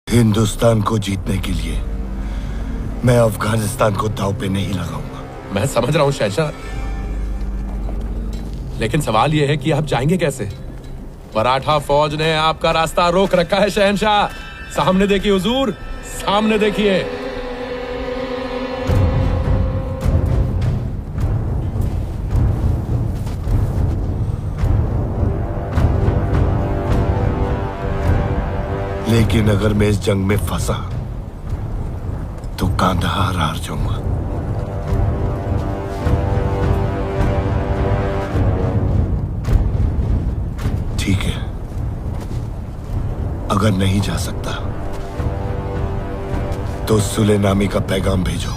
हिंदुस्तान को जीतने के लिए मैं अफगानिस्तान को दांव पे नहीं लगाऊंगा। मैं समझ रहा हूं शहंशाह, लेकिन सवाल यह है कि आप जाएंगे कैसे? मराठा फौज ने आपका रास्ता रोक रखा है शहंशाह। सामने देखिए हुजूर, सामने देखिए। लेकिन अगर मैं इस जंग में फंसा तो कांधार हार जाऊंगा। ठीक है, अगर नहीं जा सकता तो सुलेनामी का पैगाम भेजो।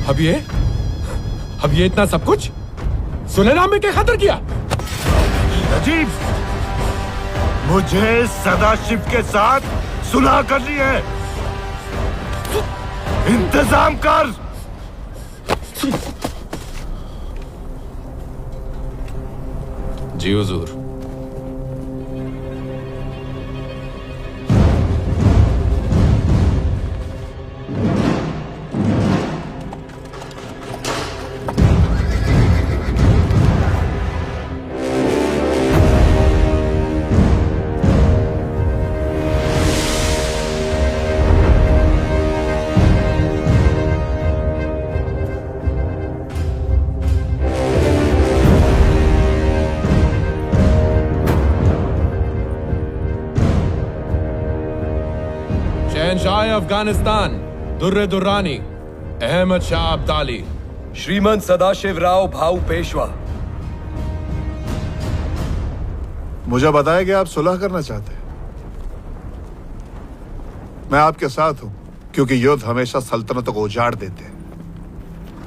अब ये इतना सब कुछ सुलेनामी के खातिर किया? अजीब, मुझे सदाशिव के साथ सुलह करनी है। इंतजाम कर। जी हुजूर। शहंशाह अफगानिस्तान दुर्रे दुर्रानी अहमद शाह अब्दाली। श्रीमंत सदाशिवराव भाऊ पेशवा। मुझे बताया कि आप सुलह करना चाहते हैं। मैं आपके साथ हूं, क्योंकि युद्ध हमेशा सल्तनतों को उजाड़ देते हैं।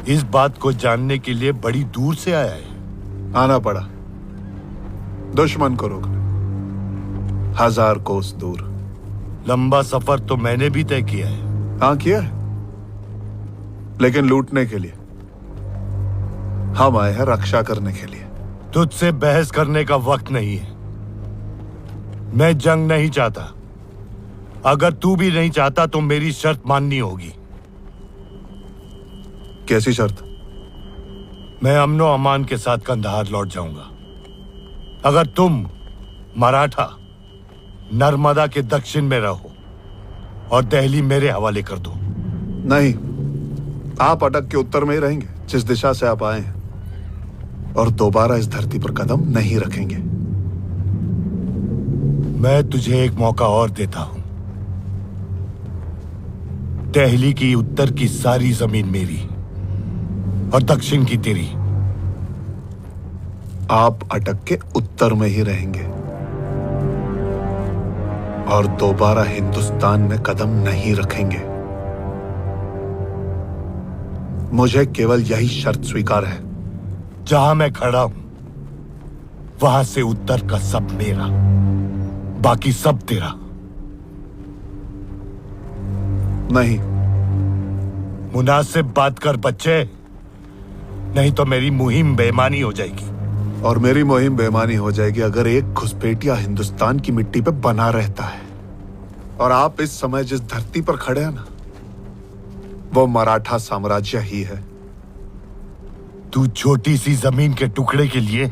इस बात को जानने के लिए बड़ी दूर से आया है। आना पड़ा दुश्मन को रोकने, 1000 कोस दूर। लंबा सफर तो मैंने भी तय किया है। हाँ किया है, लेकिन लूटने के लिए। हम आए हैं रक्षा करने के लिए। तुझसे बहस करने का वक्त नहीं है। मैं जंग नहीं चाहता। अगर तू भी नहीं चाहता तो मेरी शर्त माननी होगी। कैसी शर्त? मैं अमनो अमान के साथ कंधार लौट जाऊंगा अगर तुम मराठा नर्मदा के दक्षिण में रहो और दिल्ली मेरे हवाले कर दो। नहीं, आप अटक के उत्तर में ही रहेंगे, जिस दिशा से आप आए हैं, और दोबारा इस धरती पर कदम नहीं रखेंगे। मैं तुझे एक मौका और देता हूं। दिल्ली की उत्तर की सारी जमीन मेरी और दक्षिण की तेरी। आप अटक के उत्तर में ही रहेंगे और दोबारा हिंदुस्तान में कदम नहीं रखेंगे। मुझे केवल यही शर्त स्वीकार है। जहां मैं खड़ा हूं वहां से उत्तर का सब मेरा, बाकी सब तेरा। नहीं। मुनासिब बात कर बच्चे, नहीं तो मेरी मुहिम बेईमानी हो जाएगी। और मेरी मुहिम बेईमानी हो जाएगी अगर एक घुसपैठिया हिंदुस्तान की मिट्टी पे बना रहता है। और आप इस समय जिस धरती पर खड़े हैं ना, वो मराठा साम्राज्य ही है। तू छोटी सी जमीन के टुकड़े के लिए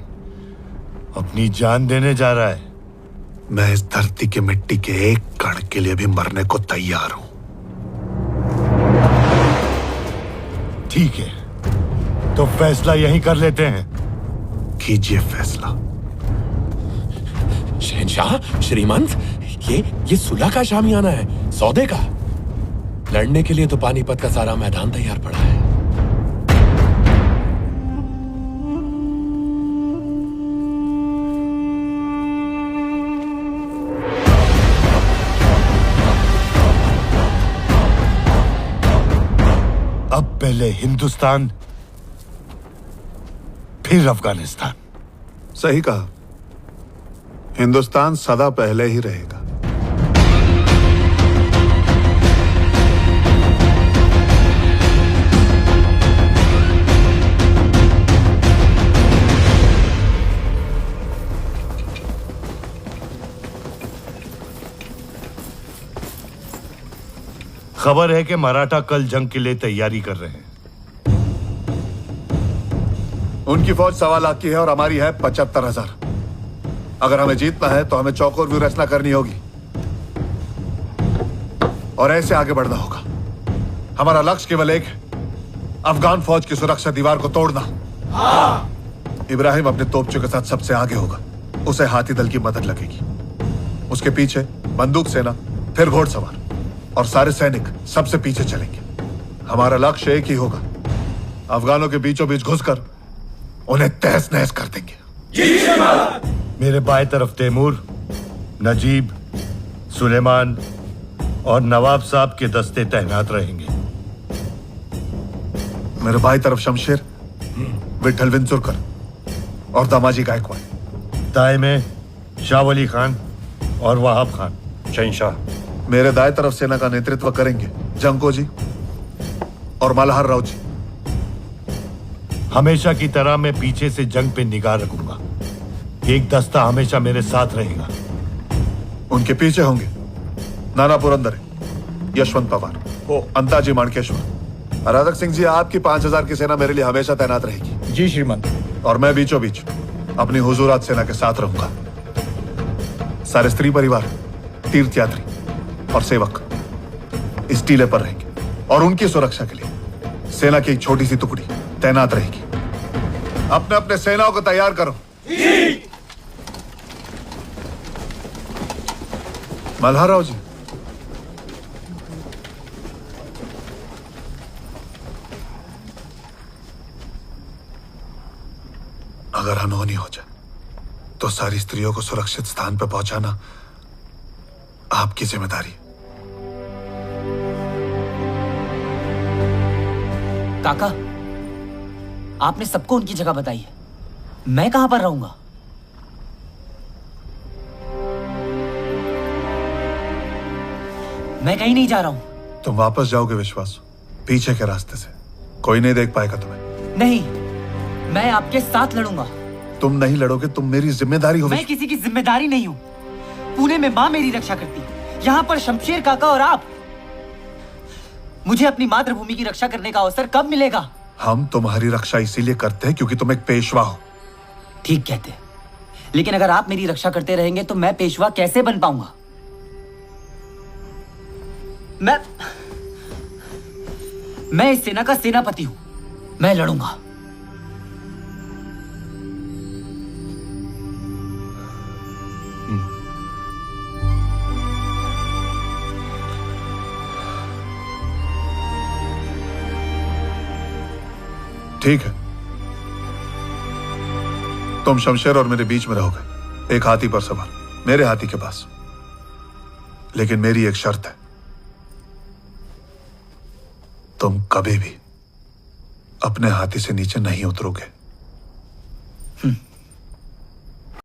अपनी जान देने जा रहा है। मैं इस धरती की मिट्टी के एक कण के लिए भी मरने को तैयार हूं। ठीक है, तो फैसला यहीं कर लेते हैं। कीजिए फैसला। शहंशाह, श्रीमंत, ये सुलह का शामियाना है, सौदे का। लड़ने के लिए तो पानीपत का सारा मैदान तैयार पड़ा है। अब पहले हिंदुस्तान, फिर अफगानिस्तान। सही कहा, हिंदुस्तान सदा पहले ही रहेगा। खबर है कि मराठा कल जंग के लिए तैयारी कर रहे हैं। उनकी फौज 1.25 लाख की है और हमारी है 75,000। अगर हमें जीतना है तो हमें चौकोर व्यूह करनी होगी और ऐसे आगे बढ़ना होगा। हमारा लक्ष्य केवल एक है, अफगान फौज की सुरक्षा दीवार को तोड़ना। इब्राहिम अपने तोपचों के साथ सबसे आगे होगा, उसे हाथी दल की मदद लगेगी। उसके पीछे बंदूक सेना, फिर घोड़सवार और सारे सैनिक सबसे पीछे चलेंगे। हमारा लक्ष्य एक ही होगा, अफगानों के बीचों बीच घुसकर उन्हें तहस नहस कर देंगे। मेरे बाएं तरफ तैमूर, नजीब, सुलेमान और नवाब साहब के दस्ते तैनात रहेंगे। मेरे बाएं तरफ शमशेर, विठल विंचुरकर और दामाजी गायकवाड़। दाएं में शाह वली खान और वहाब खान। शहंशाह। मेरे दाएं तरफ सेना का नेतृत्व करेंगे जंको जी और मल्हार राव जी। हमेशा की तरह मैं पीछे से जंग पे निगाह रखूंगा। एक दस्ता हमेशा मेरे साथ रहेगा। उनके पीछे होंगे नाना पुरंदरे, यशवंत पवार, अंताजी माणकेश्वर। राधक सिंह जी, आपकी 5,000 की सेना मेरे लिए हमेशा तैनात रहेगी। जी श्रीमान। और मैं बीचों बीच अपनी हुजूरात सेना के साथ रहूंगा। सारे स्त्री परिवार, तीर्थयात्री और सेवक इस टीले पर रहेंगे और उनकी सुरक्षा के लिए सेना की एक छोटी सी टुकड़ी तैनात रहेगी। अपने अपने सेनाओं को तैयार करो। मल्हार राव जी, अगर अनहोनी हो जाए तो सारी स्त्रियों को सुरक्षित स्थान पर पहुंचाना आपकी जिम्मेदारी है। काका, आपने सबको उनकी जगह बताई है, मैं कहां पर रहूंगा? मैं कहीं नहीं जा रहा हूं। तुम वापस जाओगे विश्वास, पीछे के रास्ते से। कोई नहीं देख पाएगा तुम्हें। नहीं, मैं आपके साथ लड़ूंगा। तुम नहीं लड़ोगे, तुम मेरी जिम्मेदारी हो। मैं किसी की जिम्मेदारी नहीं हूं। पुणे में मां मेरी रक्षा करती, यहां पर शमशेर काका और आप। मुझे अपनी मातृभूमि की रक्षा करने का अवसर कब मिलेगा? हम तुम्हारी रक्षा इसीलिए करते हैं क्योंकि तुम एक पेशवा हो। ठीक कहते, लेकिन अगर आप मेरी रक्षा करते रहेंगे तो मैं पेशवा कैसे बन पाऊंगा? मैं इस सेना का सेनापति हूं। मैं लड़ूंगा। ठीक है, तुम शमशेर और मेरे बीच में रहोगे, एक हाथी पर सवार, मेरे हाथी के पास। लेकिन मेरी एक शर्त है, तुम कभी भी अपने हाथी से नीचे नहीं उतरोगे।